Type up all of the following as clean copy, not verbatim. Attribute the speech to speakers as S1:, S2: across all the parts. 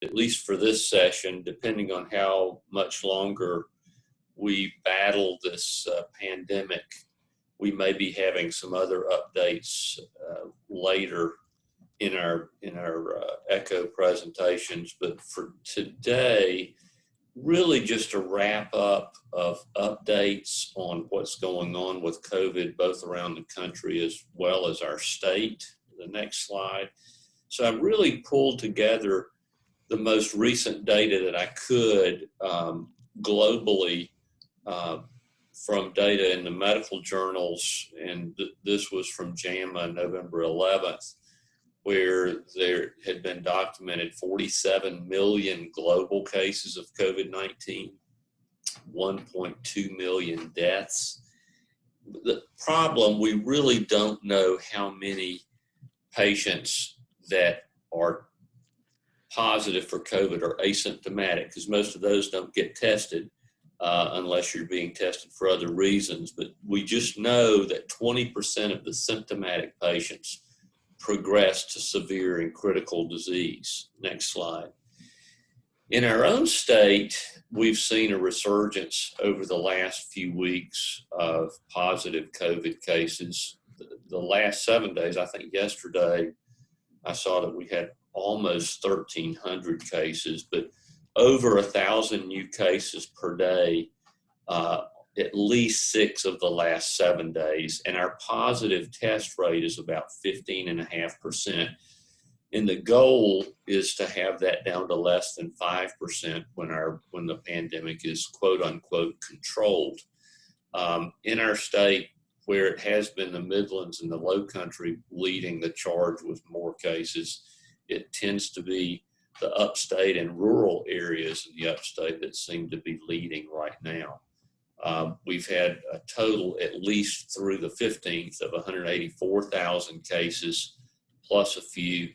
S1: at least for this session, depending on how much longer we battle this pandemic, we may be having some other updates later in our ECHO presentations. But for today, really just a wrap up of updates on what's going on with COVID, both around the country as well as our state. The next slide. So I really pulled together the most recent data that I could globally from data in the medical journals, and this was from JAMA November 11th, where there had been documented 47 million global cases of COVID-19, 1.2 million deaths. The problem, we really don't know how many patients that are positive for COVID are asymptomatic, because most of those don't get tested unless you're being tested for other reasons. But we just know that 20% of the symptomatic patients progress to severe and critical disease. Next slide. In our own state, we've seen a resurgence over the last few weeks of positive COVID cases. The last 7 days, I think yesterday, I saw that we had almost 1,300 cases, but over 1,000 new cases per day, at least 6 of the last 7 days. And our positive test rate is about 15.5%. And the goal is to have that down to less than 5% when the pandemic is quote unquote controlled. In our state, where it has been the Midlands and the Low Country leading the charge with more cases, it tends to be the upstate and rural areas in the upstate that seem to be leading right now. We've had a total, at least through the 15th, of 184,000 cases, plus a few,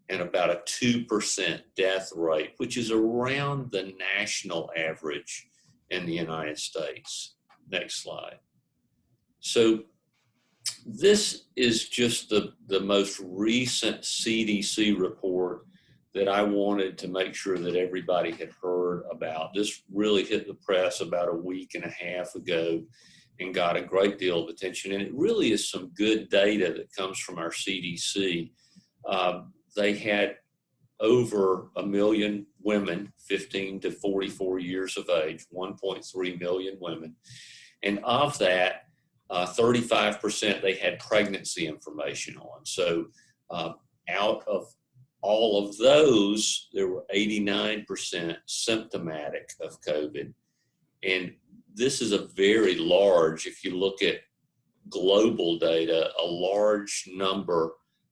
S1: and about a 2% death rate, which is around the national average in the United States. Next slide. So this is just the most recent CDC report that I wanted to make sure that everybody had heard about. This really hit the press about a week and a half ago and got a great deal of attention. And it really is some good data that comes from our CDC. They had over 1 million women, 15 to 44 years of age, 1.3 million women. And of that, 35% they had pregnancy information on. So out of all of those, there were 89% symptomatic of COVID. And this is a very large, if you look at global data,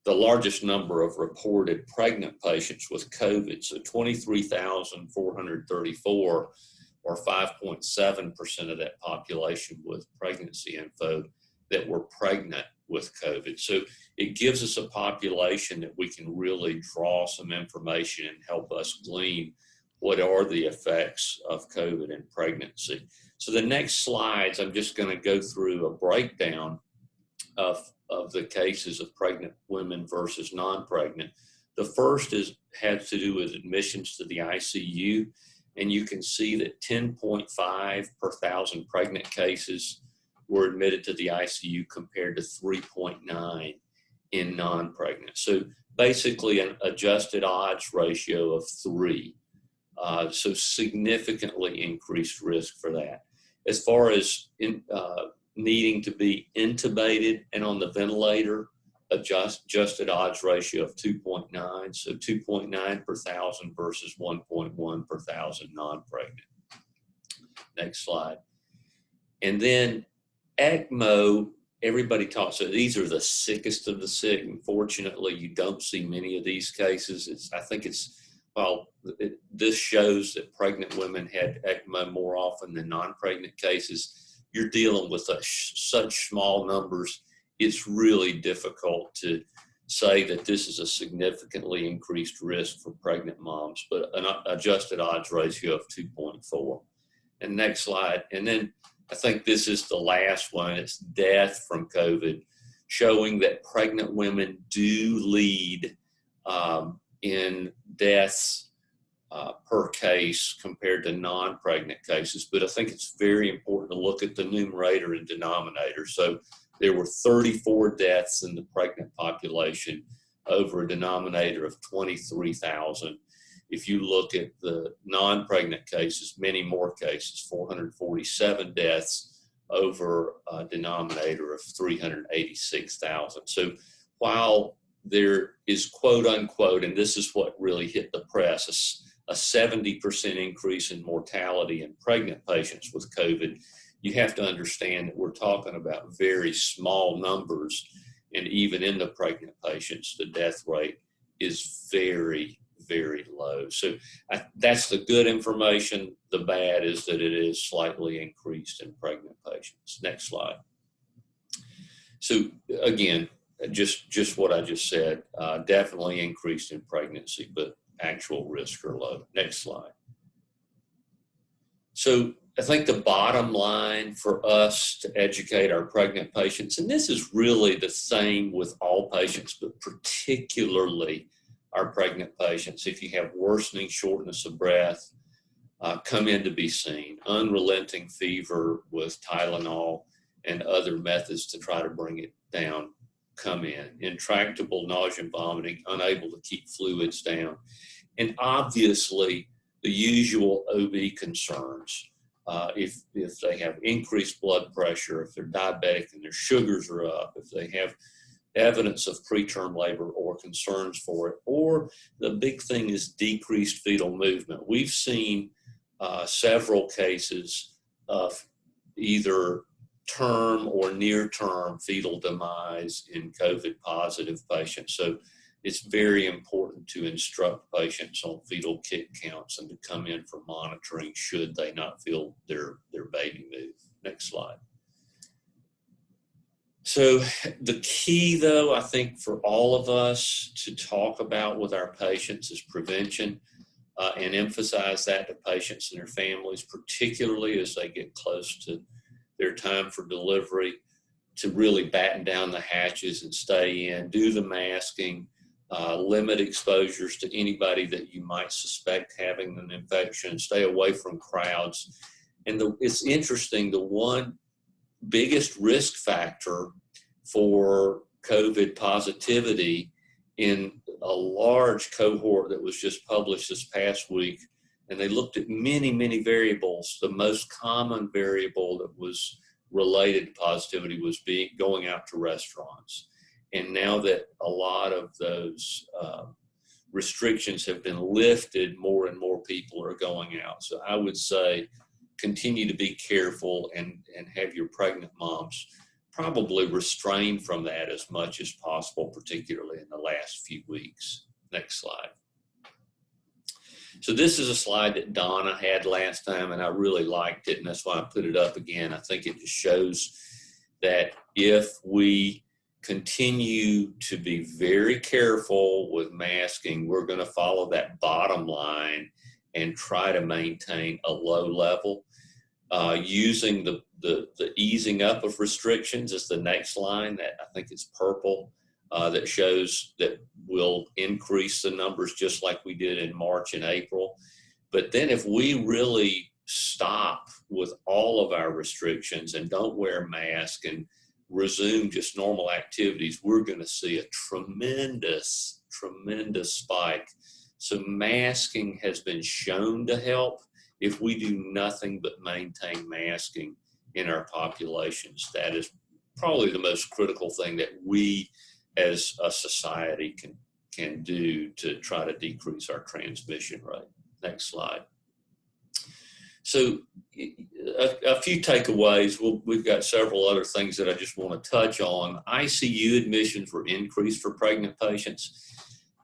S1: the largest number of reported pregnant patients with COVID. So 23,434, or 5.7% of that population with pregnancy info that were pregnant with COVID. So it gives us a population that we can really draw some information and help us glean what are the effects of COVID in pregnancy. So the next slides, I'm just going to go through a breakdown of the cases of pregnant women versus non-pregnant. The first has to do with admissions to the ICU. And you can see that 10.5 per thousand pregnant cases were admitted to the ICU compared to 3.9 in non-pregnant. So basically an adjusted odds ratio of 3. So significantly increased risk for that. As far as needing to be intubated and on the ventilator, adjusted odds ratio of 2.9, so 2.9 per thousand versus 1.1 per thousand non-pregnant. Next slide. And then ECMO, everybody talks, so these are the sickest of the sick. Unfortunately, you don't see many of these cases. This shows that pregnant women had ECMO more often than non-pregnant cases. You're dealing with such small numbers. It's really difficult to say that this is a significantly increased risk for pregnant moms, but an adjusted odds ratio of 2.4. And next slide. And then I think this is the last one. It's death from COVID, showing that pregnant women do lead in deaths per case compared to non-pregnant cases, but I think it's very important to look at the numerator and denominator. So there were 34 deaths in the pregnant population over a denominator of 23,000. If you look at the non-pregnant cases, many more cases, 447 deaths over a denominator of 386,000. So while there is quote unquote, and this is what really hit the press, a 70% increase in mortality in pregnant patients with COVID, you have to understand that we're talking about very small numbers. And even in the pregnant patients, the death rate is very, very low. So that's the good information. The bad is that it is slightly increased in pregnant patients. Next slide. So again, just what I just said, definitely increased in pregnancy, but actual risks are low. Next slide. So I think the bottom line for us to educate our pregnant patients, and this is really the same with all patients, but particularly our pregnant patients. If you have worsening shortness of breath, come in to be seen. Unrelenting fever with Tylenol and other methods to try to bring it down, come in. Intractable nausea and vomiting, unable to keep fluids down. And obviously the usual OB concerns. If they have increased blood pressure, if they're diabetic and their sugars are up, if they have evidence of preterm labor or concerns for it, or the big thing is decreased fetal movement. We've seen several cases of either term or near-term fetal demise in COVID positive patients. So it's very important to instruct patients on fetal kit counts and to come in for monitoring should they not feel their baby move. Next slide. So the key, though, I think for all of us to talk about with our patients is prevention, and emphasize that to patients and their families, particularly as they get close to their time for delivery, to really batten down the hatches and stay in, do the masking, limit exposures to anybody that you might suspect having an infection, stay away from crowds. And it's interesting, the one biggest risk factor for COVID positivity in a large cohort that was just published this past week, and they looked at many, many variables. The most common variable that was related to positivity was going out to restaurants. And now that a lot of those restrictions have been lifted, more and more people are going out. So I would say continue to be careful and have your pregnant moms probably restrain from that as much as possible, particularly in the last few weeks. Next slide. So this is a slide that Donna had last time, and I really liked it, and that's why I put it up again. I think it just shows that if we continue to be very careful with masking, we're going to follow that bottom line and try to maintain a low level. Using the easing up of restrictions is the next line, that I think it's purple, that shows that we'll increase the numbers just like we did in March and April. But then if we really stop with all of our restrictions and don't wear masks and resume just normal activities, we're going to see a tremendous spike. So masking has been shown to help. If we do nothing but maintain masking in our populations, that is probably the most critical thing that we as a society can do to try to decrease our transmission rate. Next slide. So a few takeaways. We've got several other things that I just want to touch on. ICU admissions were increased for pregnant patients.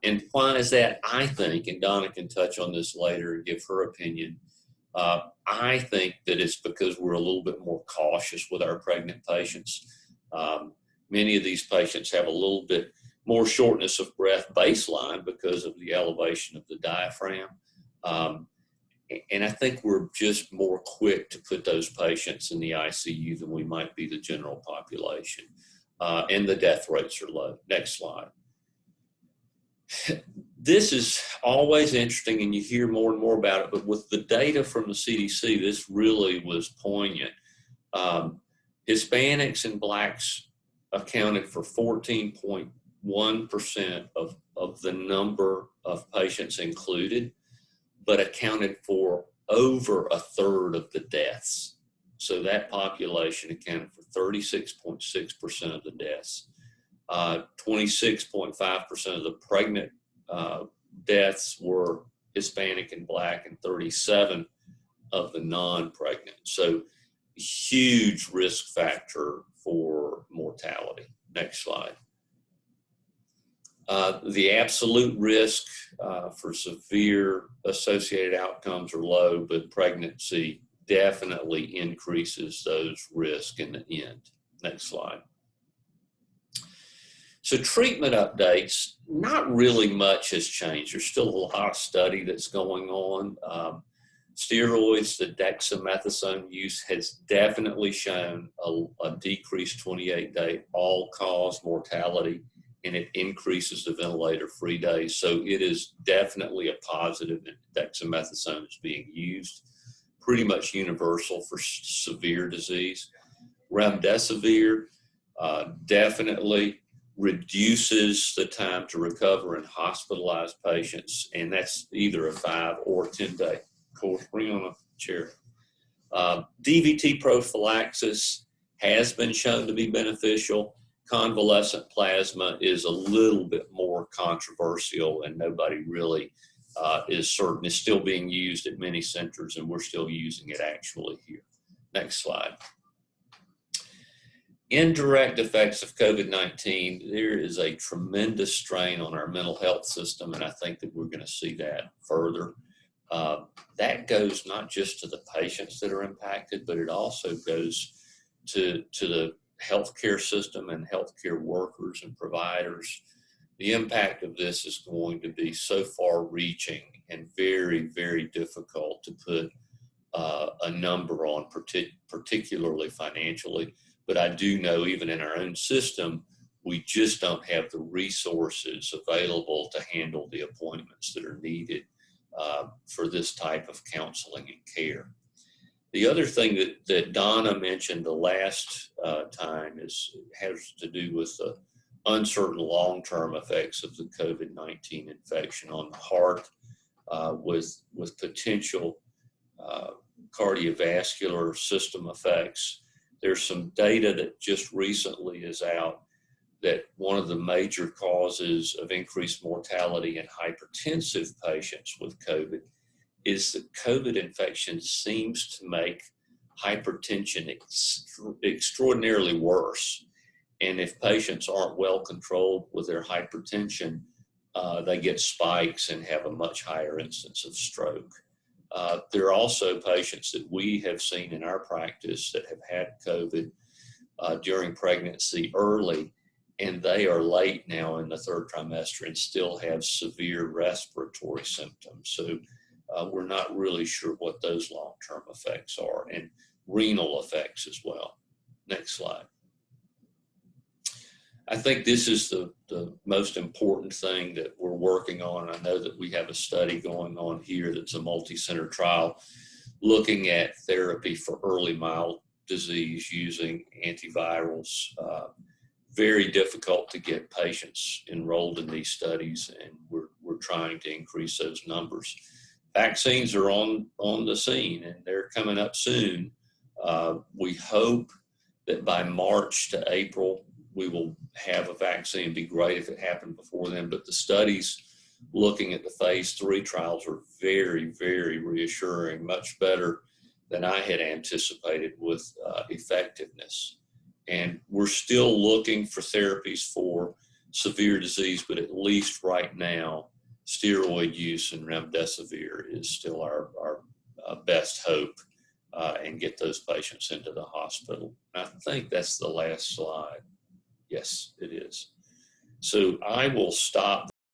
S1: And why is that? I think, and Donna can touch on this later and give her opinion, I think that it's because we're a little bit more cautious with our pregnant patients. Many of these patients have a little bit more shortness of breath baseline because of the elevation of the diaphragm. And I think we're just more quick to put those patients in the ICU than we might be the general population. And the death rates are low. Next slide. This is always interesting, and you hear more and more about it, but with the data from the CDC, this really was poignant. Hispanics and Blacks accounted for 14.1% of the number of patients included, but accounted for over a third of the deaths. So that population accounted for 36.6% of the deaths. 26.5% of the pregnant deaths were Hispanic and Black, and 37 of the non-pregnant. So huge risk factor for mortality. Next slide. The absolute risk for severe associated outcomes are low, but pregnancy definitely increases those risks in the end. Next slide. So treatment updates, not really much has changed. There's still a lot of study that's going on. Steroids, the dexamethasone use has definitely shown a decreased 28-day all-cause mortality, and it increases the ventilator-free days. So it is definitely a positive that dexamethasone is being used, pretty much universal for severe disease. Remdesivir definitely reduces the time to recover in hospitalized patients, and that's either a 5 or 10-day course. Bring on a chair. DVT prophylaxis has been shown to be beneficial. Convalescent plasma is a little bit more controversial, and nobody really is certain. It's still being used at many centers, and we're still using it actually here. Next slide. Indirect effects of COVID-19, there is a tremendous strain on our mental health system, and I think that we're going to see that further. That goes not just to the patients that are impacted, but it also goes to the healthcare system and healthcare workers and providers. The impact of this is going to be so far-reaching and very, very difficult to put a number on, particularly financially. But I do know even in our own system, we just don't have the resources available to handle the appointments that are needed for this type of counseling and care. The other thing that Donna mentioned the last time has to do with the uncertain long-term effects of the COVID-19 infection on the heart, with potential cardiovascular system effects. There's some data that just recently is out that one of the major causes of increased mortality in hypertensive patients with COVID is that COVID infection seems to make hypertension extraordinarily worse. And if patients aren't well controlled with their hypertension, they get spikes and have a much higher incidence of stroke. There are also patients that we have seen in our practice that have had COVID during pregnancy early, and they are late now in the third trimester and still have severe respiratory symptoms. So we're not really sure what those long-term effects are, and renal effects as well. Next slide. I think this is the most important thing that we're working on. I know that we have a study going on here that's a multi-center trial looking at therapy for early mild disease using antivirals. Very difficult to get patients enrolled in these studies, and we're trying to increase those numbers. Vaccines are on the scene, and they're coming up soon. We hope that by March to April, we will have a vaccine. It'd be great if it happened before then, but the studies looking at the phase 3 trials are very, very reassuring, much better than I had anticipated with effectiveness. And we're still looking for therapies for severe disease, but at least right now, steroid use and remdesivir is still our best hope, and get those patients into the hospital. And I think that's the last slide. Yes, it is. So I will stop